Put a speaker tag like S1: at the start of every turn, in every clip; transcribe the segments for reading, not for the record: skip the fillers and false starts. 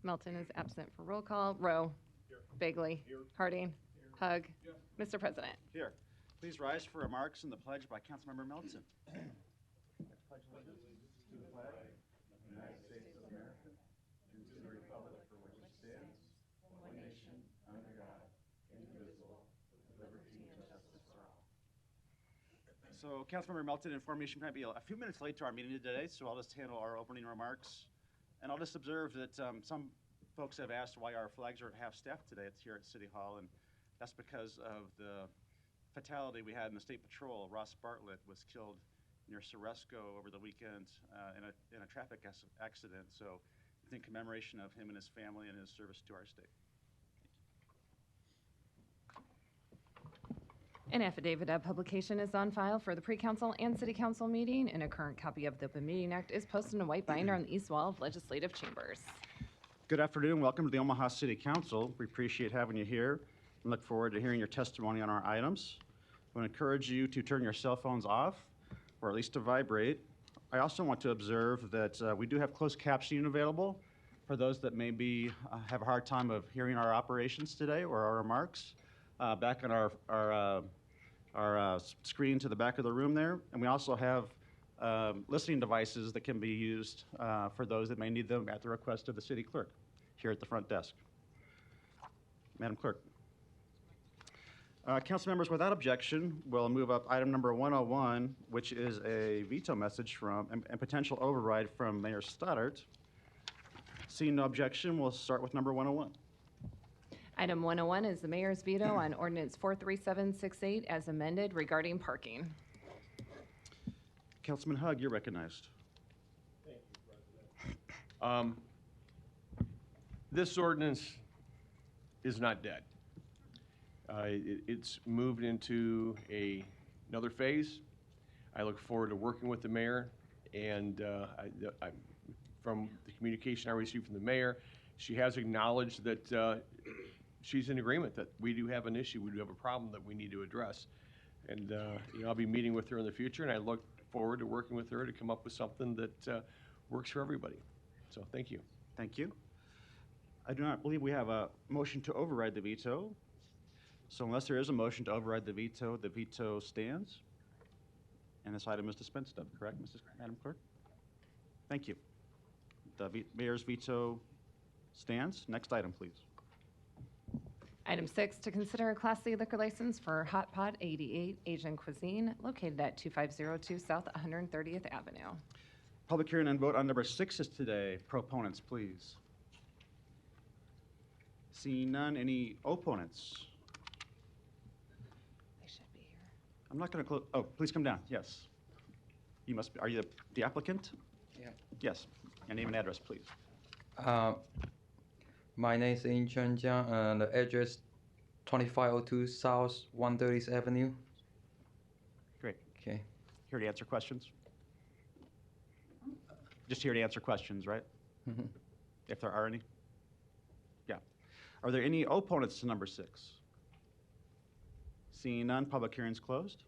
S1: Melton is absent for roll call. Rowe. Bagley. Harding. Hug. Mr. President.
S2: Here. Please rise for remarks in the pledge by Councilmember Melton. Pledge allegiance to the flag of the United States of America and to the republic for which it stands, one nation, under God, indivisible, with liberty and justice for all. So Councilmember Melton informed me she might be a few minutes late to our meeting today, so I'll just handle our opening remarks. And I'll just observe that some folks have asked why our flags are at half-staff today. It's here at City Hall, and that's because of the fatality we had in the State Patrol. Ross Bartlett was killed near Ceresco over the weekend in a traffic accident. So it's in commemoration of him and his family and his service to our state.
S1: An affidavit of publication is on file for the pre-council and city council meeting, and a current copy of the Open Meeting Act is posted in a white binder on the east wall of legislative chambers.
S2: Good afternoon. Welcome to the Omaha City Council. We appreciate having you here and look forward to hearing your testimony on our items. I want to encourage you to turn your cell phones off, or at least to vibrate. I also want to observe that we do have closed captioning available for those that maybe have a hard time of hearing our operations today or our remarks. Back on our screen to the back of the room there. And we also have listening devices that can be used for those that may need them at the request of the city clerk here at the front desk. Madam Clerk. Council members, without objection, we'll move up item number 101, which is a veto message from and potential override from Mayor Stoddart. Seeing no objection, we'll start with number 101.
S1: Item 101 is the mayor's veto on ordinance 43768 as amended regarding parking.
S2: Councilman Hug, you're recognized.
S3: Thank you, President. This ordinance is not dead. It's moved into another phase. I look forward to working with the mayor, and from the communication I received from the mayor, she has acknowledged that she's in agreement that we do have an issue, we do have a problem that we need to address. And I'll be meeting with her in the future, and I look forward to working with her to come up with something that works for everybody. So thank you.
S2: Thank you. I do not believe we have a motion to override the veto. So unless there is a motion to override the veto stands. And this item is dispensed of, correct, Madam Clerk? Thank you. The mayor's veto stands. Next item, please.
S1: Item 6, to consider a Class C liquor license for Hot Pot 88 Asian Cuisine located at 2502 South 130th Avenue.
S2: Public hearing and vote on number 6 is today. Proponents, please. Seeing none, any opponents?
S1: They should be here.
S2: I'm not going to close. Oh, please come down. Yes. You must be. Are you the applicant?
S4: Yeah.
S2: Yes. Your name and address, please.
S4: My name is In Chun Jiang, and the address 2502 South 130th Avenue.
S2: Great.
S4: Okay.
S2: Here to answer questions? Just here to answer questions, right?
S4: Mm-hmm.
S2: If there are any? Yeah. Are there any opponents to number 6? Seeing none, public hearing's closed.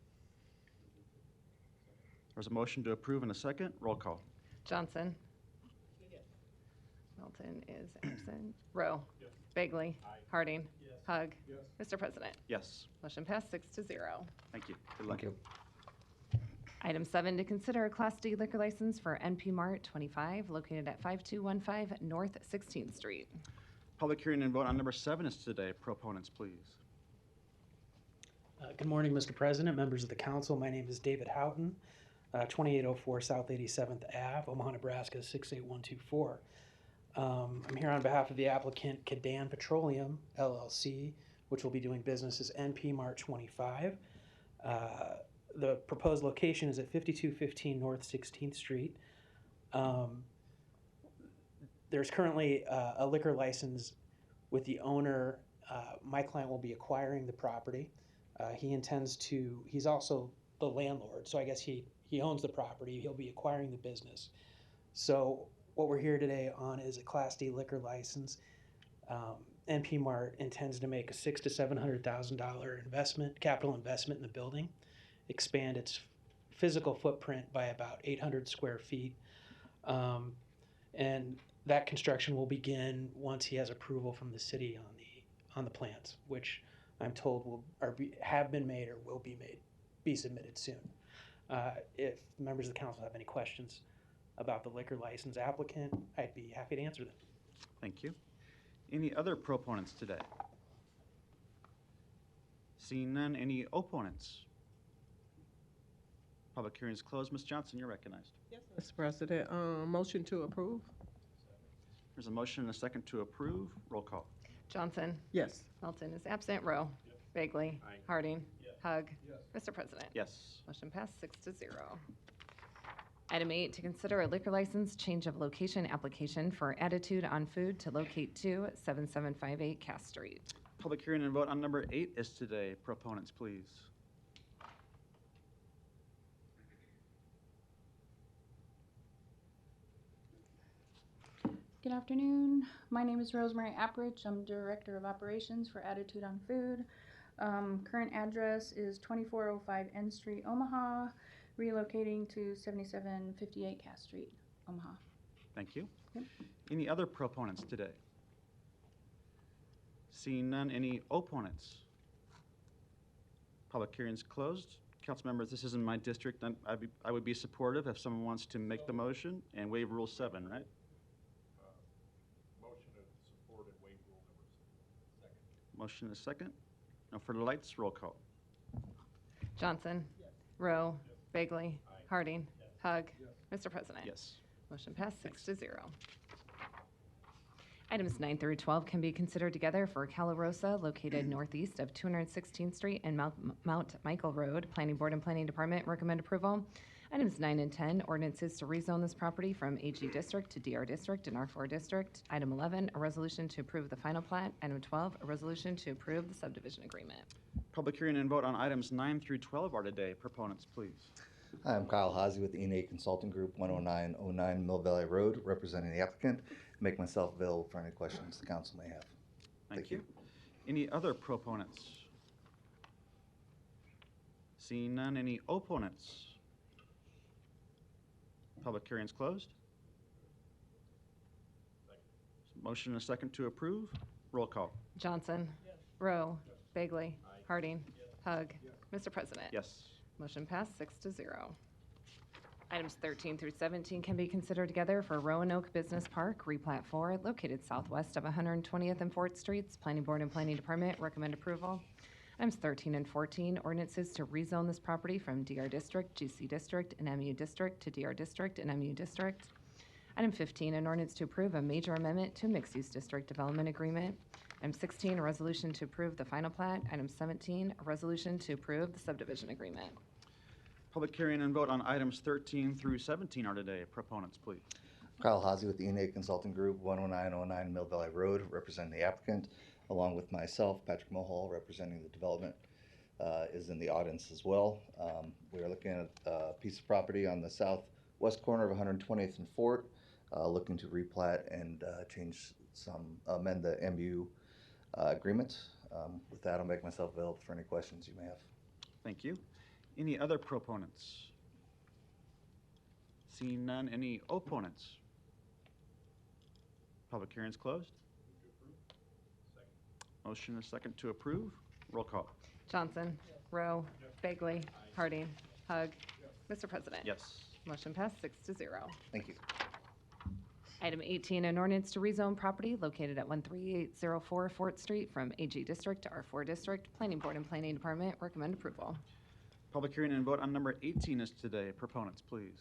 S2: There's a motion to approve in a second. Roll call.
S1: Johnson. Melton is absent. Rowe.
S3: Yes.
S1: Bagley.
S3: Aye.
S1: Harding.
S3: Yes.
S1: Hug.
S3: Yes.
S1: Mr. President.
S2: Yes.
S1: Motion passed 6-0.
S2: Thank you. Good luck.
S4: Thank you.
S1: Item 7, to consider a Class D liquor license for NP Mart 25 located at 5215 North 16th Street.
S2: Public hearing and vote on number 7 is today. Proponents, please.
S5: Good morning, Mr. President, members of the council. My name is David Houghton, 2804 South 87th Ave, Omaha, Nebraska 68124. I'm here on behalf of the applicant Cadan Petroleum LLC, which will be doing business as NP Mart 25. The proposed location is at 5215 North 16th Street. There's currently a liquor license with the owner. My client will be acquiring the property. He's also the landlord, so I guess he owns the property. He'll be acquiring the business. So what we're here today on is a Class D liquor license. NP Mart intends to make a $600,000 to $700,000 capital investment in the building, expand its physical footprint by about 800 square feet. And that construction will begin once he has approval from the city on the plans, which I'm told have been made or will be submitted soon. If members of the council have any questions about the liquor license applicant, I'd be happy to answer them.
S2: Thank you. Any other proponents today? Seeing none, any opponents? Public hearing is closed. Ms. Johnson, you're recognized.
S6: Mr. President, motion to approve?
S2: There's a motion and a second to approve. Roll call.
S1: Johnson.
S6: Yes.
S1: Melton is absent. Rowe. Bagley. Harding. Hug. Mr. President.
S2: Yes.
S1: Motion passed 6-0. Item 8, to consider a liquor license change of location application for Attitude on Food to locate 27758 Cass Street.
S2: Public hearing and vote on number 8 is today. Proponents, please.
S7: Good afternoon. My name is Rosemary Appridge. I'm Director of Operations for Attitude on Food. Current address is 2405 N Street, Omaha, relocating to 7758 Cass Street, Omaha.
S2: Thank you.
S7: Yep.
S2: Any other proponents today? Seeing none, any opponents? Public hearing's closed. Council members, this isn't my district. I would be supportive if someone wants to make the motion and waive Rule 7, right?
S3: Motion to support and waive rule number 7.
S2: Motion is second. Now for the lights, roll call.
S1: Johnson. Rowe. Bagley. Harding. Hug. Mr. President.
S2: Yes.
S1: Motion passed 6-0. Items 9 through 12 can be considered together for Calarosa, located northeast of 216th Street and Mount Michael Road. Planning Board and Planning Department recommend approval. Items 9 and 10, ordinances to rezone this property from AG District to DR District and R4 District. Item 11, a resolution to approve the final plat. Item 12, a resolution to approve the subdivision agreement.
S2: Public hearing and vote on items 9 through 12 are today. Proponents, please.
S8: Hi, I'm Kyle Hazy with the E&A Consulting Group, 10909 Mill Valley Road, representing the applicant. Make myself available for any questions the council may have.
S2: Thank you. Any other proponents? Seeing none, any opponents? Public hearing's closed. Motion and a second to approve. Roll call.
S1: Johnson. Rowe. Bagley. Harding. Hug. Mr. President.
S2: Yes.
S1: Motion passed 6-0. Items 13 through 17 can be considered together for Roanoke Business Park, replat 4, located southwest of 120th and 4th Streets. Planning Board and Planning Department recommend approval. Items 13 and 14, ordinances to rezone this property from DR District, GC District, and MU District to DR District and MU District. Item 15, an ordinance to approve a major amendment to mixed-use district development agreement. Item 16, a resolution to approve the final plat. Item 17, a resolution to approve the subdivision agreement.
S2: Public hearing and vote on items 13 through 17 are today. Proponents, please.
S8: Kyle Hazy with the E&A Consulting Group, 10909 Mill Valley Road, representing the applicant, along with myself, Patrick Mohall, representing the development, is in the audience as well. We are looking at a piece of property on the southwest corner of 120th and Fort, looking to replat and amend the MU agreement. With that, I'll make myself available for any questions you may have.
S2: Thank you. Any other proponents? Seeing none, any opponents? Public hearing's closed. Motion is second to approve. Roll call.
S1: Johnson. Rowe. Bagley. Harding. Hug. Mr. President.
S2: Yes.
S1: Motion passed 6-0.
S8: Thank you.
S1: Item 18, an ordinance to rezone property located at 13804 Fort Street from AG District to R4 District. Planning Board and Planning Department recommend approval.
S2: Public hearing and vote on number 18 is today. Proponents, please.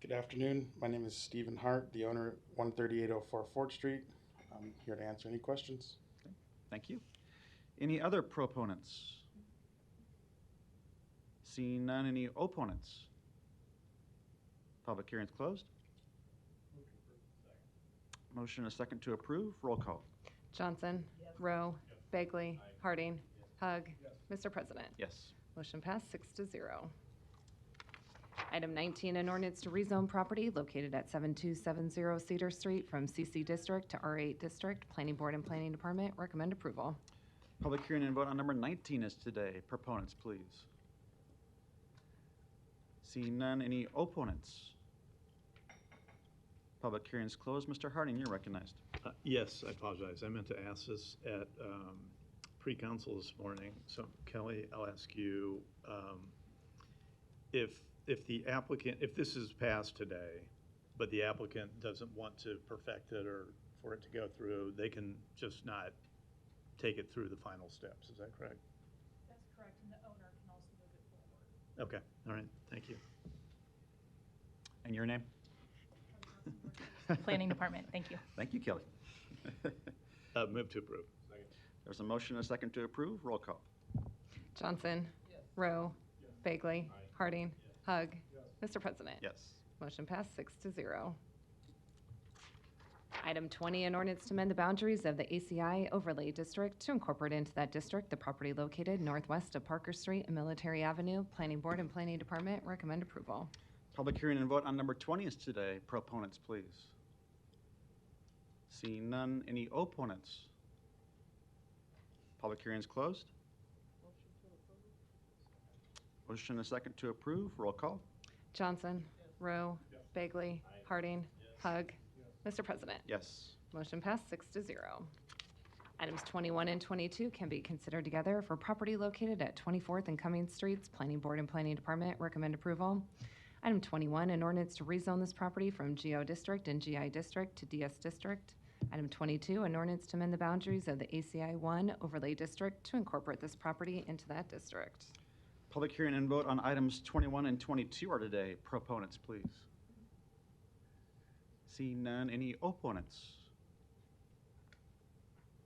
S9: Good afternoon. My name is Stephen Hart, the owner at 13804 Fort Street. I'm here to answer any questions.
S2: Okay. Thank you. Any other proponents? Seeing none, any opponents? Public hearing's closed. Motion a second to approve. Roll call.
S1: Johnson. Rowe. Bagley. Harding. Hug. Mr. President.
S2: Yes.
S1: Motion passed 6-0. Item 19, an ordinance to rezone property located at 7270 Cedar Street from CC District to R8 District. Planning Board and Planning Department recommend approval.
S2: Public hearing and vote on number 19 is today. Proponents, please. Seeing none, any opponents? Public hearing is closed. Mr. Harding, you're recognized.
S10: Yes, I apologize. I meant to ask this at pre-council this morning. So Kelly, I'll ask you, if the applicant, if this is passed today, but the applicant doesn't want to perfect it or for it to go through, they can just not take it through the final steps. Is that correct?
S11: That's correct, and the owner can also move it forward.
S10: Okay, all right, thank you.
S2: And your name?
S11: Planning Department, thank you.
S2: Thank you, Kelly.
S10: Move to approve.
S2: There's a motion and a second to approve. Roll call.
S1: Johnson. Rowe. Bagley. Harding. Hug. Mr. President.
S2: Yes.
S1: Motion passed 6-0. Item 20, an ordinance to amend the boundaries of the ACI overlay district to incorporate into that district the property located northwest of Parker Street and Military Avenue. Planning Board and Planning Department recommend approval.
S2: Public hearing and vote on number 20 is today. Proponents, please. Seeing none, any opponents? Public hearing is closed. Motion and a second to approve. Roll call.
S1: Johnson. Rowe. Bagley. Harding. Hug. Mr. President.
S2: Yes.
S1: Motion passed 6-0. Items 21 and 22 can be considered together for property located at 24th and Cummings Streets. Planning Board and Planning Department recommend approval. Item 21, an ordinance to rezone this property from GO District and GI District to DS District. Item 22, an ordinance to amend the boundaries of the ACI 1 overlay district to incorporate this property into that district.
S2: Public hearing and vote on items 21 and 22 are today. Proponents, please. Seeing none, any opponents?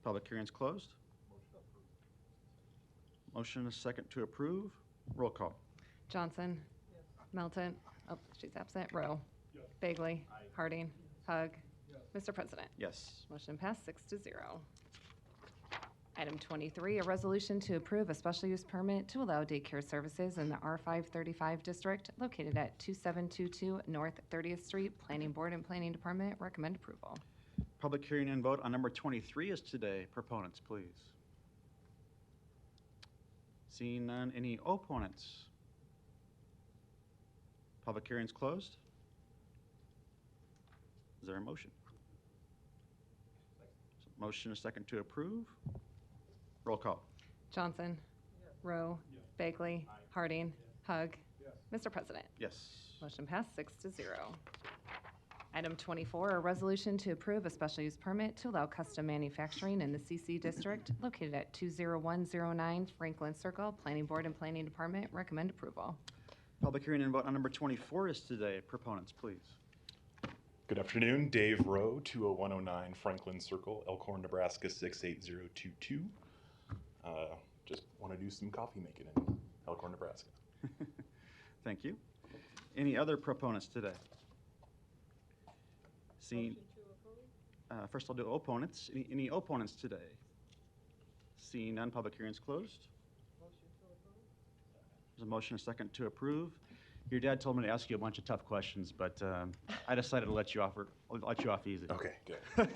S2: Public hearing is closed. Motion and a second to approve. Roll call.
S1: Johnson. Melton. Oh, she's absent. Rowe. Bagley. Harding. Hug. Mr. President.
S2: Yes.
S1: Motion passed 6-0. Item 23, a resolution to approve a special use permit to allow daycare services in the R535 district located at 2722 North 30th Street. Planning Board and Planning Department recommend approval.
S2: Public hearing and vote on number 23 is today. Proponents, please. Seeing none, any opponents? Public hearing is closed. Is there a motion? Motion a second to approve. Roll call.
S1: Johnson. Rowe. Bagley. Harding. Hug. Mr. President.
S2: Yes.
S1: Motion passed 6-0. Item 24, a resolution to approve a special use permit to allow custom manufacturing in the CC district located at 20109 Franklin Circle. Planning Board and Planning Department recommend approval.
S2: Public hearing and vote on number 24 is today. Proponents, please.
S12: Good afternoon, Dave Rowe, 20109 Franklin Circle, Elkhorn, Nebraska 68022. Just want to do some coffee making in Elkhorn, Nebraska.
S2: Thank you. Any other proponents today? Seeing, first I'll do opponents. Any opponents today? Seeing none, public hearing is closed. There's a motion, a second to approve. Your dad told me to ask you a bunch of tough questions, but I decided to let you off easy.
S12: Okay, good.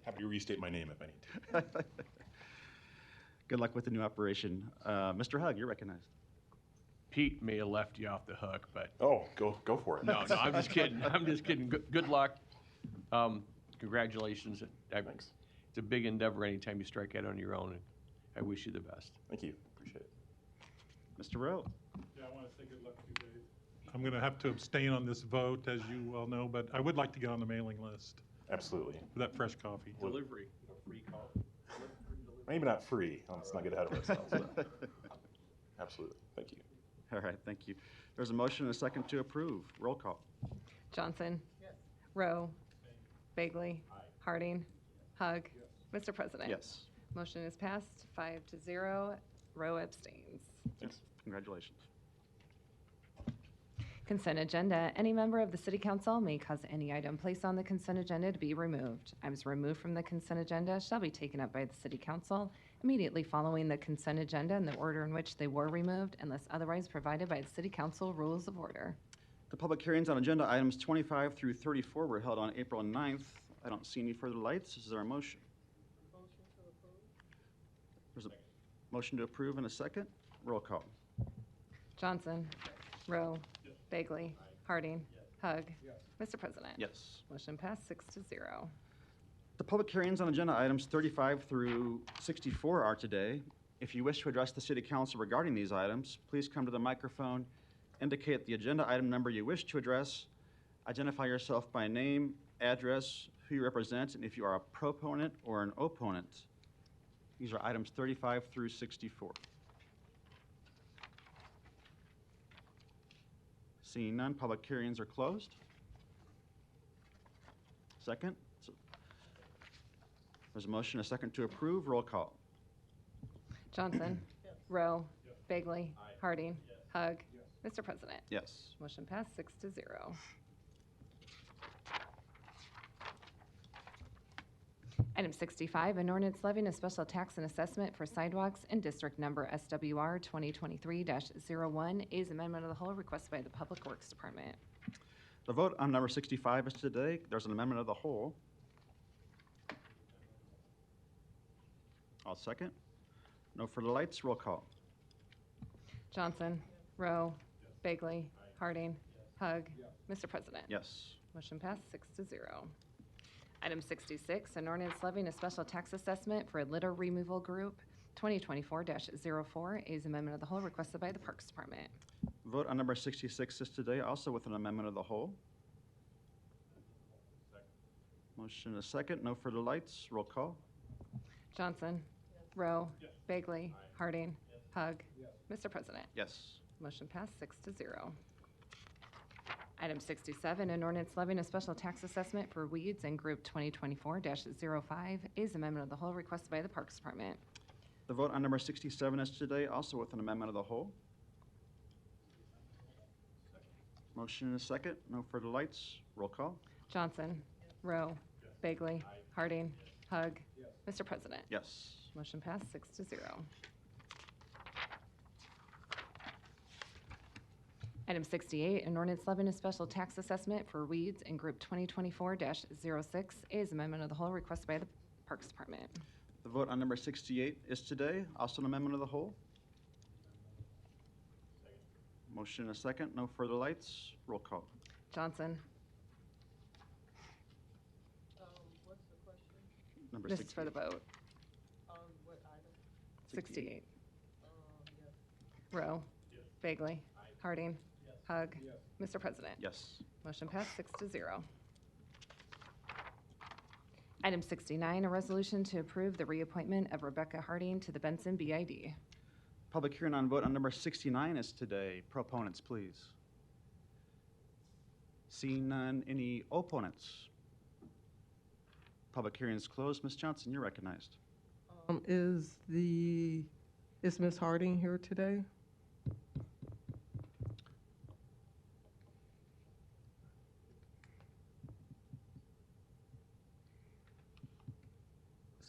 S12: Happy to restate my name if I need to.
S2: Good luck with the new operation. Mr. Hug, you're recognized.
S3: Pete may have left you off the hook, but
S12: Oh, go for it.
S3: no, I'm just kidding. I'm just kidding. Good luck. Congratulations.
S12: Thanks.
S3: It's a big endeavor anytime you strike out on your own, and I wish you the best.
S12: Thank you. Appreciate it.
S2: Mr. Rowe.
S13: Yeah, I want to say good luck to you, Dave. I'm going to have to abstain on this vote, as you well know, but I would like to get on the mailing list
S12: Absolutely.
S13: for that fresh coffee.
S3: Delivery. Free coffee.
S12: Maybe not free. Let's not get ahead of ourselves. Absolutely. Thank you.
S2: All right, thank you. There's a motion and a second to approve. Roll call.
S1: Johnson. Rowe. Bagley. Harding. Hug. Mr. President.
S2: Yes.
S1: Motion is passed 5-0. Rowe abstains.
S12: Thanks.
S2: Congratulations.
S1: Consent agenda. Any member of the City Council may cause any item placed on the consent agenda to be removed. Items removed from the consent agenda shall be taken up by the City Council immediately following the consent agenda in the order in which they were removed, unless otherwise provided by the City Council Rules of Order.
S2: The public hearings on agenda items 25 through 34 were held on April 9th. I don't see any further lights. Is there a motion? There's a motion to approve in a second. Roll call.
S1: Johnson. Rowe. Bagley. Harding. Hug. Mr. President.
S2: Yes.
S1: Motion passed 6-0.
S2: The public hearings on agenda items 35 through 64 are today. If you wish to address the city council regarding these items, please come to the microphone, indicate the agenda item number you wish to address, identify yourself by name, address, who you represent, and if you are a proponent or an opponent. These are items 35 through 64. Seeing none, public hearings are closed. Second? There's a motion, a second to approve. Roll call.
S1: Johnson. Rowe. Bagley. Harding. Hug. Mr. President.
S2: Yes.
S1: Motion passed 6-0. Item 65, an ordinance levying a special tax and assessment for sidewalks in district number SWR 2023-01 is amendment of the whole requested by the Public Works Department.
S2: The vote on number 65 is today. There's an amendment of the whole. I'll second. No further lights. Roll call.
S1: Johnson. Rowe. Bagley. Harding. Hug. Mr. President.
S2: Yes.
S1: Motion passed 6-0. Item 66, an ordinance levying a special tax assessment for a litter removal group 2024-04 is amendment of the whole requested by the Parks Department.
S2: Vote on number 66 is today, also with an amendment of the whole. Motion a second. No further lights. Roll call.
S1: Johnson. Rowe. Bagley. Harding. Hug. Mr. President.
S2: Yes.
S1: Motion passed 6-0. Item 67, an ordinance levying a special tax assessment for weeds in Group 2024-05 is amendment of the whole requested by the Parks Department.
S2: The vote on number 67 is today, also with an amendment of the whole. Motion and a second. No further lights. Roll call.
S1: Johnson. Rowe. Bagley. Harding. Hug. Mr. President.
S2: Yes.
S1: Motion passed 6-0. Item 68, an ordinance levying a special tax assessment for weeds in Group 2024-06 is amendment of the whole requested by the Parks Department.
S2: The vote on number 68 is today, also an amendment of the whole. Motion and a second. No further lights. Roll call.
S1: Johnson.
S6: What's the question?
S2: Number
S1: This is for the
S2: 68.
S1: vote.
S6: What item?
S1: 68.
S6: Yes.
S1: Rowe. Bagley. Harding. Hug. Mr. President.
S2: Yes.
S1: Motion passed 6-0. Item 69, a resolution to approve the reappointment of Rebecca Harding to the Benson BID.
S2: Public hearing on vote on number 69 is today. Proponents, please. Seeing none, any opponents? Public hearing is closed. Ms. Johnson, you're recognized.
S6: Is Ms. Harding here today?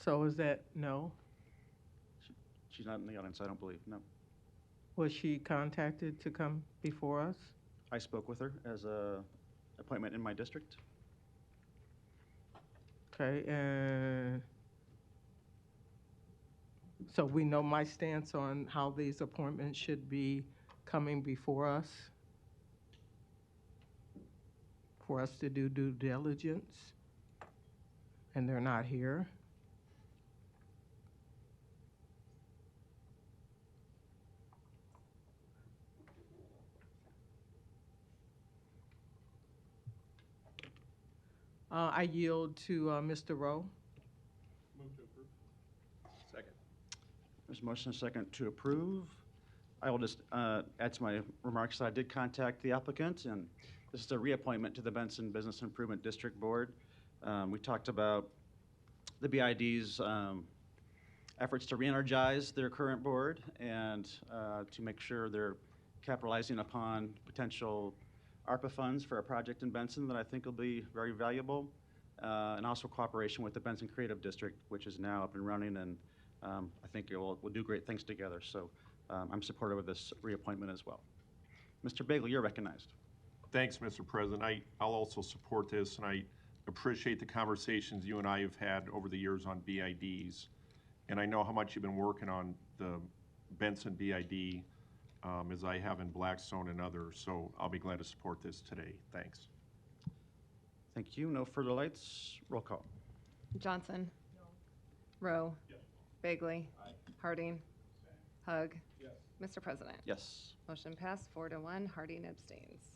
S6: So is that no?
S2: She's not in the audience, I don't believe. No.
S6: Was she contacted to come before us?
S2: I spoke with her as a appointment in my district.
S6: Okay, and so we know my stance on how these appointments should be coming before us for us to do due diligence, and they're not here. I yield to Mr. Rowe.
S13: Move to approve.
S3: Second.
S2: There's a motion and a second to approve. I will just add to my remarks that I did contact the applicant, and this is a reappointment to the Benson Business Improvement District Board. We talked about the BID's efforts to re-energize their current board and to make sure they're capitalizing upon potential ARPA funds for a project in Benson that I think will be very valuable, and also cooperation with the Benson Creative District, which is now up and running, and I think we'll do great things together. So I'm supportive of this reappointment as well. Mr. Bagley, you're recognized.
S14: Thanks, Mr. President. I'll also support this, and I appreciate the conversations you and I have had over the years on BIDs. And I know how much you've been working on the Benson BID as I have in Blackstone and others, so I'll be glad to support this today. Thanks.
S2: Thank you. No further lights. Roll call.
S1: Johnson. Rowe. Bagley. Harding. Hug. Mr. President.
S2: Yes.
S1: Motion passed 4-1. Harding abstains.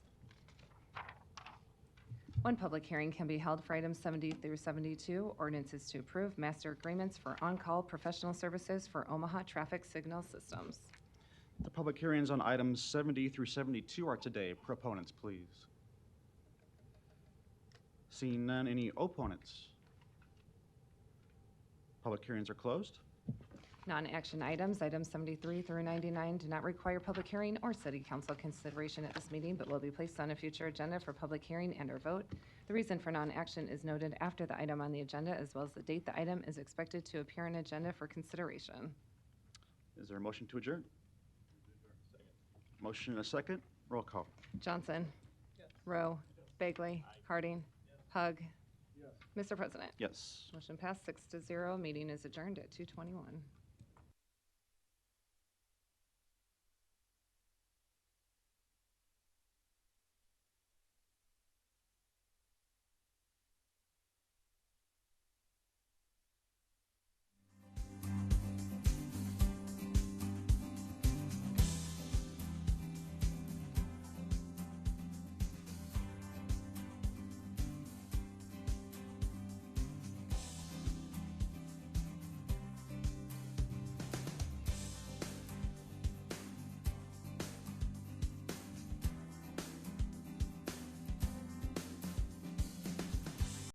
S1: One public hearing can be held for items 70 through 72. Ordinances to approve master agreements for on-call professional services for Omaha traffic signal systems.
S2: The public hearings on items 70 through 72 are today. Proponents, please. Seeing none, any opponents? Public hearings are closed.
S1: Non-action items, items 73 through 99, do not require public hearing or city council consideration at this meeting, but will be placed on a future agenda for public hearing and/or vote. The reason for non-action is noted after the item on the agenda, as well as the date the item is expected to appear on agenda for consideration.
S2: Is there a motion to adjourn? Motion and a second. Roll call.
S1: Johnson. Rowe. Bagley. Harding. Hug. Mr. President.
S2: Yes.
S1: Motion passed 6-0. Meeting is adjourned at 2:21.